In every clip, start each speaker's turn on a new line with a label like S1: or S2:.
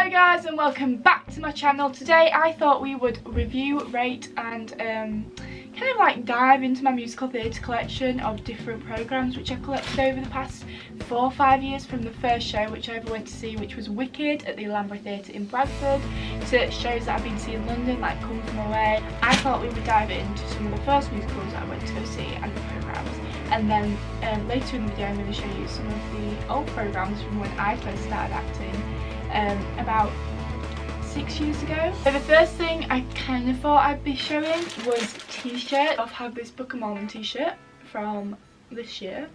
S1: Hi guys and welcome back to my channel. Today I thought we would review, rate and kind of like dive into my musical theatre collection of different programmes which I've collected over the past 4 or 5 years, from the first show which I ever went to see, which was Wicked at the Alhambra Theatre in Bradford, to shows that I've been to see in London like Come From Away. I thought we would dive into some of the first musicals that I went to go see and the programmes, and then later in the video I'm going to show you some of the old programmes from when I first started acting about 6 years ago. So the first thing I kind of thought I'd be showing was t-shirt. I've had this Book of Mormon t-shirt from this year.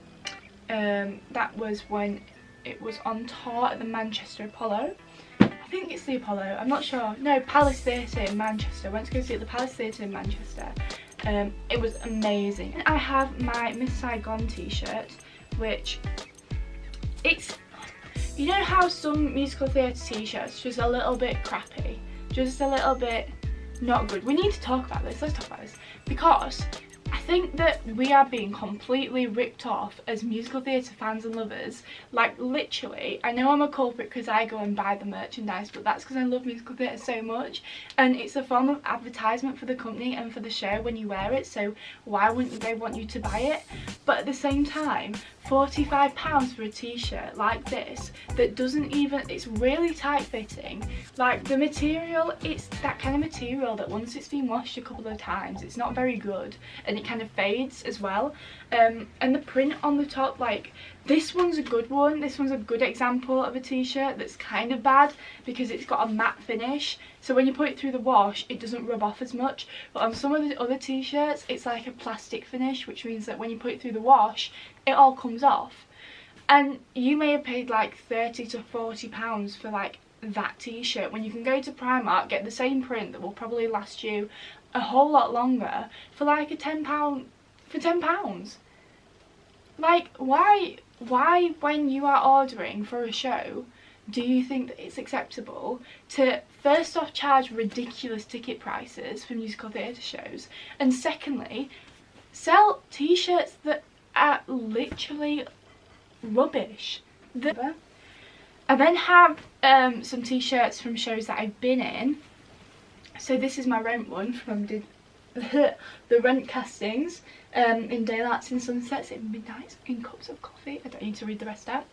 S1: That was when it was on tour at the Manchester Apollo. I think it's the Apollo, I'm not sure. No, Palace Theatre in Manchester. I went to go see it at the Palace Theatre in Manchester. It was amazing. I have my Miss Saigon t-shirt, which it's, you know how some musical theatre t-shirts just a little bit crappy, just a little bit not good. We need to talk about this. Let's talk about this, because I think that we are being completely ripped off as musical theatre fans and lovers. Like literally, I know I'm a culprit because I go and buy the merchandise, but that's because I love musical theatre so much, and it's a form of advertisement for the company and for the show when you wear it, so why wouldn't they want you to buy it? But at the same time, £45 for a t-shirt like this that doesn't even, it's really tight fitting. Like the material, it's that kind of material that once it's been washed a couple of times, it's not very good, and it kind of fades as well. And the print on the top, like this one's a good one. This one's a good example of a t-shirt that's kind of bad because it's got a matte finish, so when you put it through the wash it doesn't rub off as much. But on some of the other t-shirts it's like a plastic finish, which means that when you put it through the wash it all comes off, and you may have paid like £30 to £40 for like that t-shirt, when you can go to Primark, get the same print that will probably last you a whole lot longer for like a £10, for £10. Like why when you are ordering for a show do you think that it's acceptable to first off charge ridiculous ticket prices for musical theatre shows, and secondly sell t-shirts that are literally rubbish? I then have some t-shirts from shows that I've been in. So this is my Rent one from the Rent castings, in Daylights and Sunsets, in Midnights, in Cups of Coffee. I don't need to read the rest out.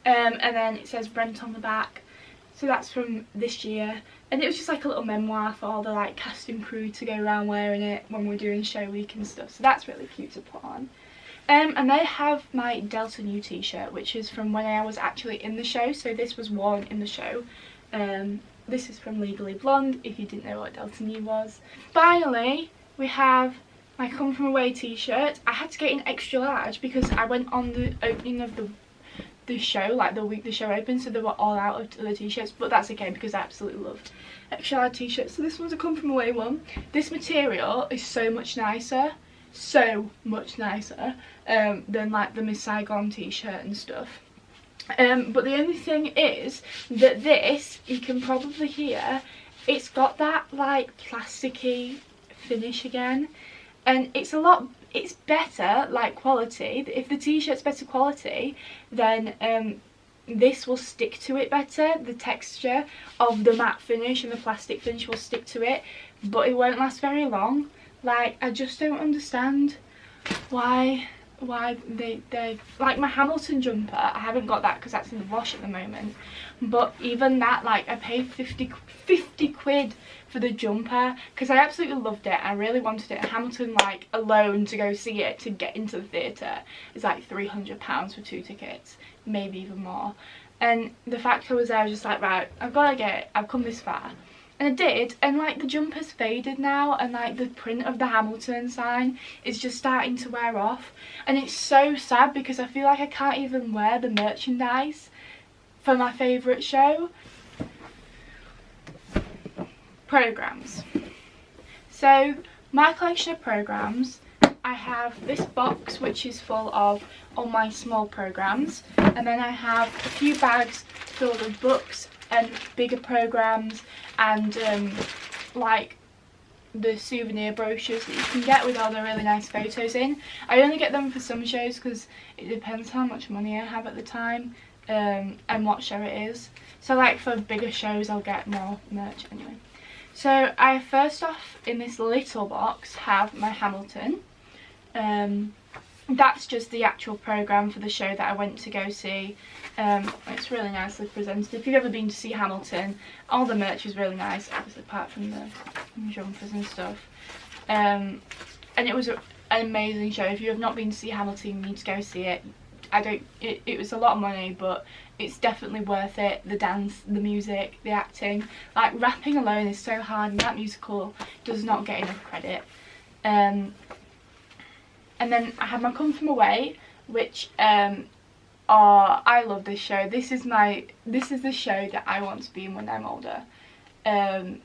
S1: And then it says Rent on the back. So that's from this year, and it was just like a little memoir for all the like cast and crew to go around wearing it when we're doing show week and stuff. So that's really cute to put on. And I have my Delta New t-shirt, which is from when I was actually in the show. So this was worn in the show. This is from Legally Blonde, if you didn't know what Delta New was. Finally, we have my Come From Away t-shirt. I had to get an extra large because I went on the opening of the show, like the week the show opened, so they were all out of the t-shirts, but that's okay because I absolutely love extra large t-shirts. So this one's a Come From Away one. This material is so much nicer than like the Miss Saigon t-shirt and stuff. But the only thing is that this, you can probably hear, it's got that like plasticky finish again, and it's better like quality. If the t-shirt's better quality, then this will stick to it better. The texture of the matte finish and the plastic finish will stick to it, but it won't last very long. Like I just don't understand why they like my Hamilton jumper. I haven't got that because that's in the wash at the moment, but even that, like I paid 50 quid for the jumper because I absolutely loved it. I really wanted it. Hamilton, like alone to go see it, to get into the theatre, is like £300 for 2 tickets, maybe even more. And the fact I was there, I was just like, right, I've got to get it. I've come this far. And I did, and like the jumper's faded now, and like the print of the Hamilton sign is just starting to wear off, and it's so sad because I feel like I can't even wear the merchandise for my favourite show. Programmes. So my collection of programmes, I have this box which is full of all my small programmes, and then I have a few bags filled with books and bigger programmes, and like the souvenir brochures that you can get with all the really nice photos in. I only get them for some shows because it depends how much money I have at the time. and what show it is. So like for bigger shows I'll get more merch anyway. So I first off in this little box have my Hamilton. That's just the actual programme for the show that I went to go see. It's really nicely presented. If you've ever been to see Hamilton, all the merch is really nice, obviously apart from the jumpers and stuff. And it was an amazing show. If you have not been to see Hamilton, you need to go see it. It was a lot of money, but it's definitely worth it. The dance, the music, the acting. Like, rapping alone is so hard, and that musical does not get enough credit. And then I had my Come From Away, which I love this show. This is the show that I want to be in when I'm older. 100%.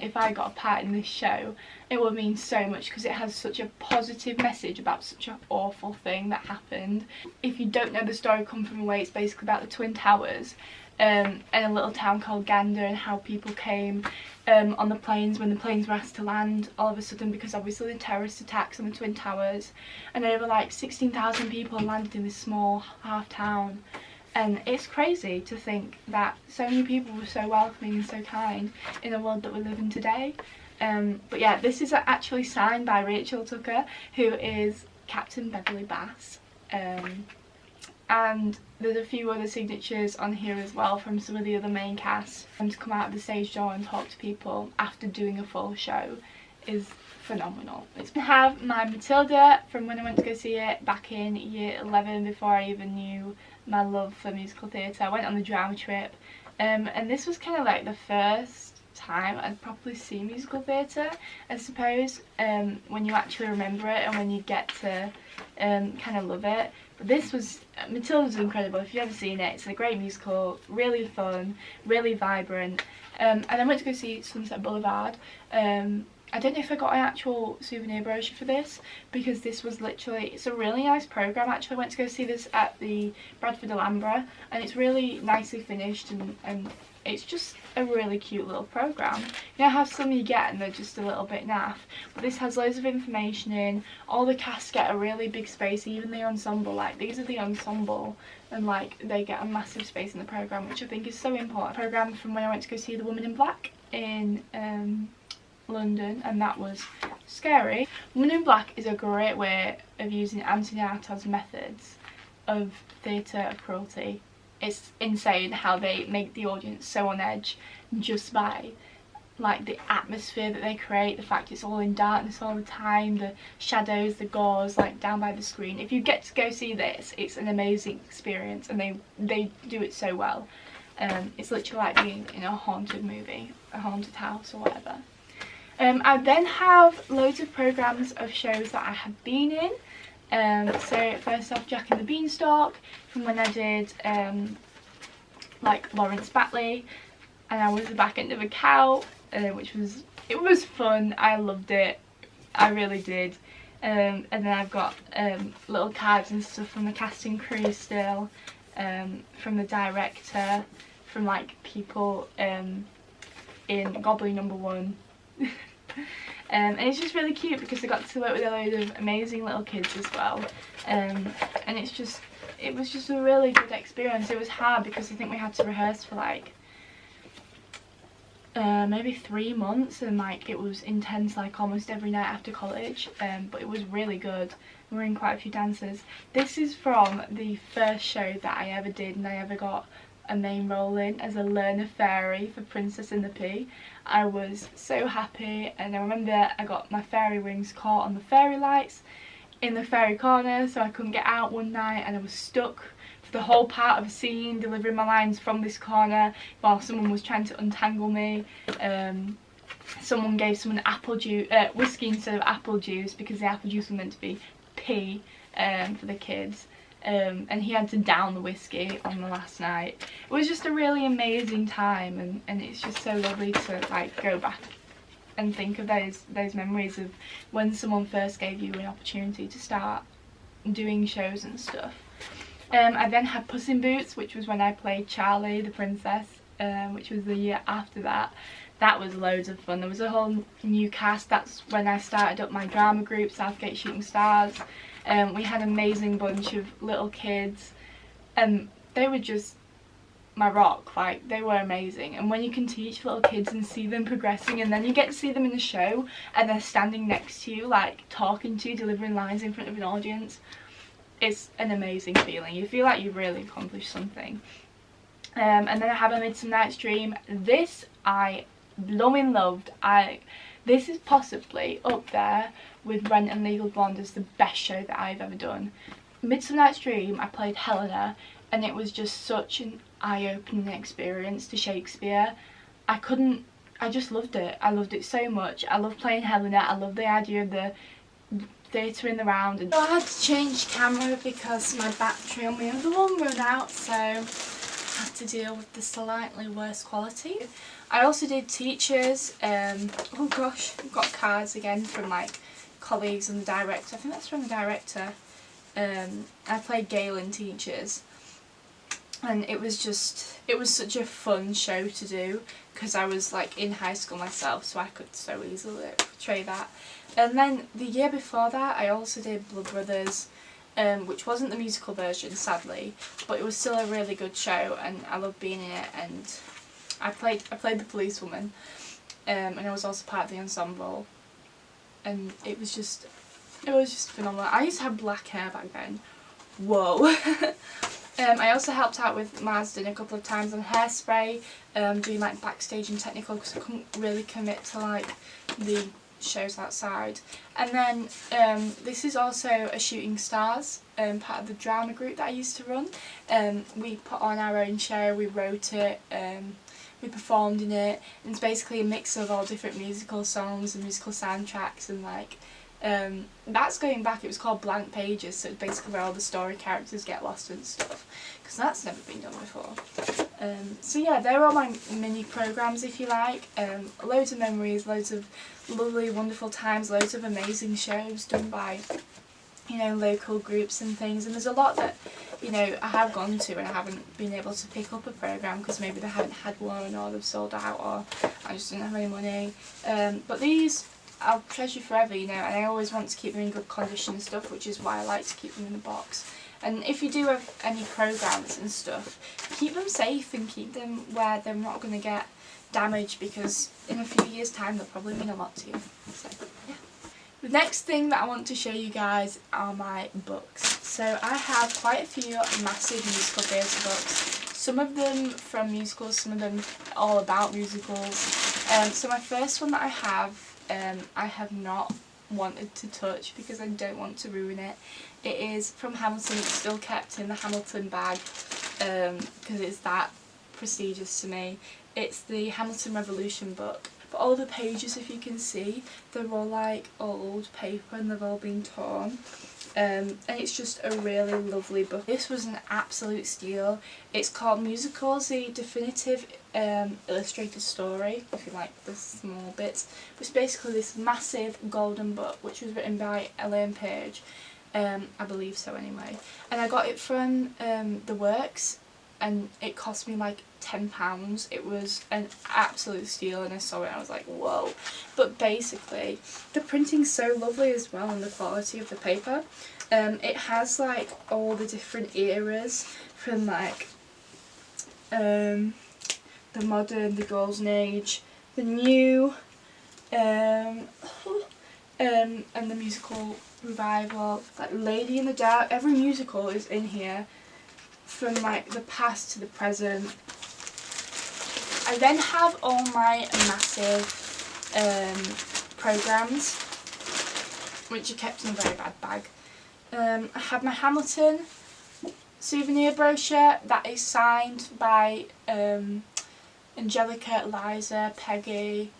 S1: If I got a part in this show, it would mean so much because it has such a positive message about such an awful thing that happened. If you don't know the story Come From Away, it's basically about the Twin Towers and a little town called Gander, and how people came on the planes when the planes were asked to land all of a sudden because obviously the terrorist attacks on the Twin Towers, and over like 16,000 people landed in this small half town. And it's crazy to think that so many people were so welcoming and so kind in the world that we live in today. But yeah, this is actually signed by Rachel Tucker, who is Captain Beverly Bass. And there's a few other signatures on here as well from some of the other main cast. And to come out of the stage door and talk to people after doing a full show is phenomenal. I have my Matilda from when I went to go see it back in year 11, before I even knew my love for musical theatre. I went on the drama trip, and this was kind of like the first time I'd probably seen musical theatre, I suppose, when you actually remember it and when you get to kind of love it. But this was, Matilda's incredible. If you've ever seen it, it's a great musical, really fun, really vibrant. And I went to go see Sunset Boulevard. I don't know if I got an actual souvenir brochure for this, because this was literally, it's a really nice programme actually. I went to go see this at the Bradford Alhambra, and it's really nicely finished, and it's just a really cute little programme. You know how some you get and they're just a little bit naff, but this has loads of information in. All the cast get a really big space, even the ensemble. Like, these are the ensemble, and like they get a massive space in the programme, which I think is so important. Programme from when I went to go see The Woman in Black in London, and that was scary. Woman in Black is a great way of using Anthony Artaud's methods of theatre cruelty. It's insane how they make the audience so on edge just by like the atmosphere that they create, the fact it's all in darkness all the time, the shadows, the gauze like down by the screen. If you get to go see this, it's an amazing experience, and they do it so well. It's literally like being in a haunted movie, a haunted house or whatever. I then have loads of programmes of shows that I have been in. So first off, Jack and the Beanstalk, from when I did like Lawrence Batley, and I was the back end of a cow, which was fun. I loved it, I really did. And then I've got little cards and stuff from the casting crew still, from the director, from like people in Goblin #1. And it's just really cute because I got to work with a load of amazing little kids as well, and it was just a really good experience. It was hard because I think we had to rehearse for like maybe 3 months, and like it was intense like almost every night after college, but it was really good. We were in quite a few dances. This is from the first show that I ever did, and I ever got a main role in as a learner fairy for Princess and the Pea. I was so happy, and I remember I got my fairy wings caught on the fairy lights in the fairy corner, so I couldn't get out one night, and I was stuck for the whole part of a scene delivering my lines from this corner while someone was trying to untangle me. Someone gave someone apple juice, whiskey instead of apple juice, because the apple juice was meant to be pea for the kids. And he had to down the whiskey on the last night. It was just a really amazing time, and it's just so lovely to like go back and think of those memories of when someone first gave you an opportunity to start doing shows and stuff. I then had Puss in Boots, which was when I played Charlie the princess, which was the year after that. That was loads of fun. There was a whole new cast. That's when I started up my drama group, Southgate Shooting Stars. We had an amazing bunch of little kids, they were just my rock. Like, they were amazing. And when you can teach little kids and see them progressing, and then you get to see them in the show and they're standing next to you, like talking to you, delivering lines in front of an audience, it's an amazing feeling. You feel like you've really accomplished something. And then I have A Midsummer Night's Dream. This I blooming loved. This is possibly up there with Rent and Legal Blonde as the best show that I've ever done. Midsummer Night's Dream, I played Helena, and it was just such an eye-opening experience to Shakespeare. I just loved it. I loved it so much. I love playing Helena. I love the idea of the theatre in the round. And I had to change camera because my battery on my other one ran out, so I had to deal with the slightly worse quality. I also did teachers. Oh gosh, I've got cards again from like colleagues and the director. I think that's from the director. I played Galen teachers, and it was such a fun show to do because I was like in high school myself, so I could so easily portray that. And then the year before that I also did Blood Brothers, which wasn't the musical version sadly, but it was still a really good show and I loved being in it. And I played the policewoman, and I was also part of the ensemble, and it was just phenomenal. I used to have black hair back then. Whoa. I also helped out with Marsden a couple of times on Hairspray, doing like backstage and technical because I couldn't really commit to like the shows outside. And then this is also a Shooting Stars, part of the drama group that I used to run. We put on our own show, we wrote it, we performed in it, and it's basically a mix of all different musical songs and musical soundtracks, and like that's going back, it was called Blank Pages, so it's basically where all the story characters get lost and stuff, because that's never been done before. So yeah, they're all my mini programmes if you like. Loads of memories, loads of lovely wonderful times, loads of amazing shows done by, you know, local groups and things. And there's a lot that, you know, I have gone to and I haven't been able to pick up a programme because maybe they haven't had one or they've sold out or I just didn't have any money. But these I'll treasure forever, you know, and I always want to keep them in good condition and stuff, which is why I like to keep them in a box. And if you do have any programmes and stuff, keep them safe and keep them where they're not going to get damaged, because in a few years' time they'll probably mean a lot to you. So, yeah. The next thing that I want to show you guys are my books. So I have quite a few massive musical theatre books. Some of them from musicals, some of them all about musicals. So my first one that I have not wanted to touch because I don't want to ruin it. It is from Hamilton. It's still kept in the Hamilton bag because it's that prestigious to me. It's the Hamilton Revolution book. But all the pages, if you can see, they're all like old paper and they've all been torn. And it's just a really lovely book. This was an absolute steal. It's called Musicals, the Definitive Illustrated Story, if you like the small bits. But it's basically this massive golden book which was written by Elaine Page. I believe so anyway. And I got it from The Works, and it cost me like £10. It was an absolute steal, and I saw it and I was like, whoa. But basically the printing's so lovely as well, and the quality of the paper. It has like all the different eras from like the modern, the golden age, the new, and the musical revival, like Lady in the Dark. Every musical is in here from like the past to the present. I then have all my massive programmes, which are kept in a very bad bag. I have my Hamilton souvenir brochure that is signed by Angelica, Eliza, Peggy,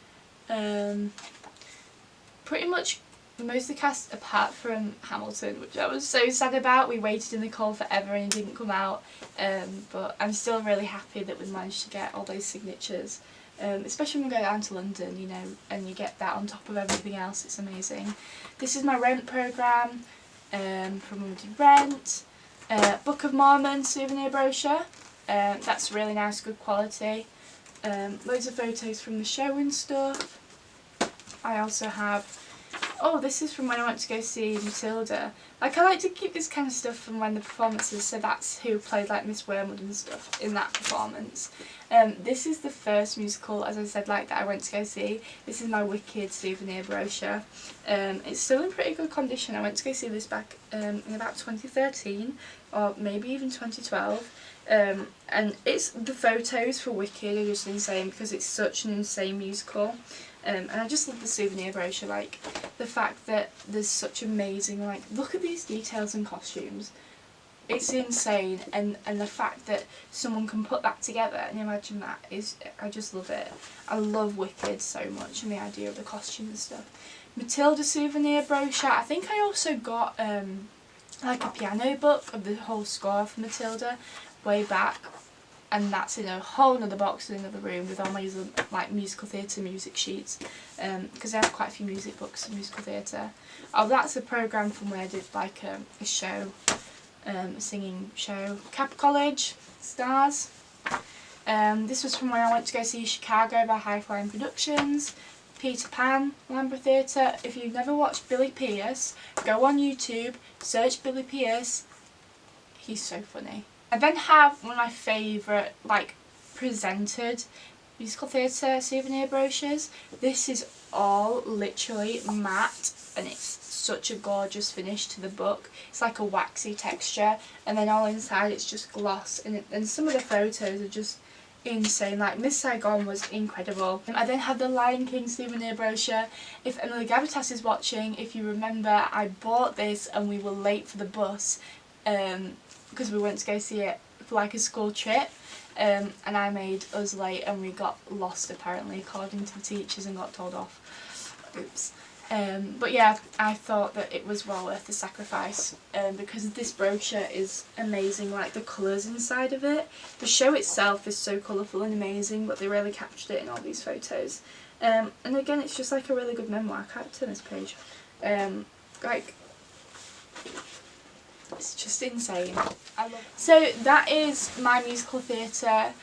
S1: pretty much most of the cast apart from Hamilton, which I was so sad about. We waited in the cold forever and it didn't come out, but I'm still really happy that we managed to get all those signatures, especially when we go down to London, you know, and you get that on top of everything else. It's amazing. This is my Rent programme, from when we did Rent. Book of Mormon souvenir brochure, that's really nice, good quality. Loads of photos from the show and stuff. I also have Oh, this is from when I went to go see Matilda. Like, I like to keep this kind of stuff from when the performances, so that's who played like Miss Wormwood and stuff in that performance. This is the first musical, as I said, like that I went to go see. This is my Wicked souvenir brochure. It's still in pretty good condition. I went to go see this back in about 2013 or maybe even 2012. And it's the photos for Wicked are just insane because it's such an insane musical. And I just love the souvenir brochure, like the fact that there's such amazing, like, look at these details and costumes. It's insane, and the fact that someone can put that together and imagine that is, I just love it. I love Wicked so much and the idea of the costume and stuff. Matilda souvenir brochure. I think I also got like a piano book of the whole score for Matilda way back, and that's in a whole other box in another room with all my like musical theatre music sheets, because I have quite a few music books in musical theatre. Oh, that's a programme from where I did like a show, a singing show, Cap College Stars. This was from when I went to go see Chicago by High Flying Productions. Peter Pan, Lambeth Theatre. If you've never watched Billy Pierce, go on YouTube, search Billy Pierce. He's so funny. I then have one of my favourite, like, presented musical theatre souvenir brochures. This is all literally matte, and it's such a gorgeous finish to the book. It's like a waxy texture, and then all inside it's just gloss, and some of the photos are just insane. Like Miss Saigon was incredible. I then have the Lion King souvenir brochure. If Emily Gavitas is watching, if you remember, I bought this and we were late for the bus because we went to go see it for like a school trip, and I made us late and we got lost apparently according to the teachers and got told off. Oops. But yeah, I thought that it was well worth the sacrifice, because this brochure is amazing, like the colours inside of it. The show itself is so colourful and amazing, but they really captured it in all these photos. And again, it's just like a really good memoir. I can't turn this page. Like, it's just insane. I love it. So that is my musical theatre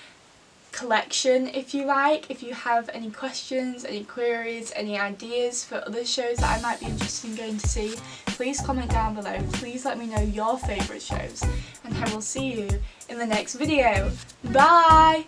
S1: collection, if you like. If you have any questions, any queries, any ideas for other shows that I might be interested in going to see, please comment down below. Please let me know your favourite shows, and I will see you in the next video. Bye!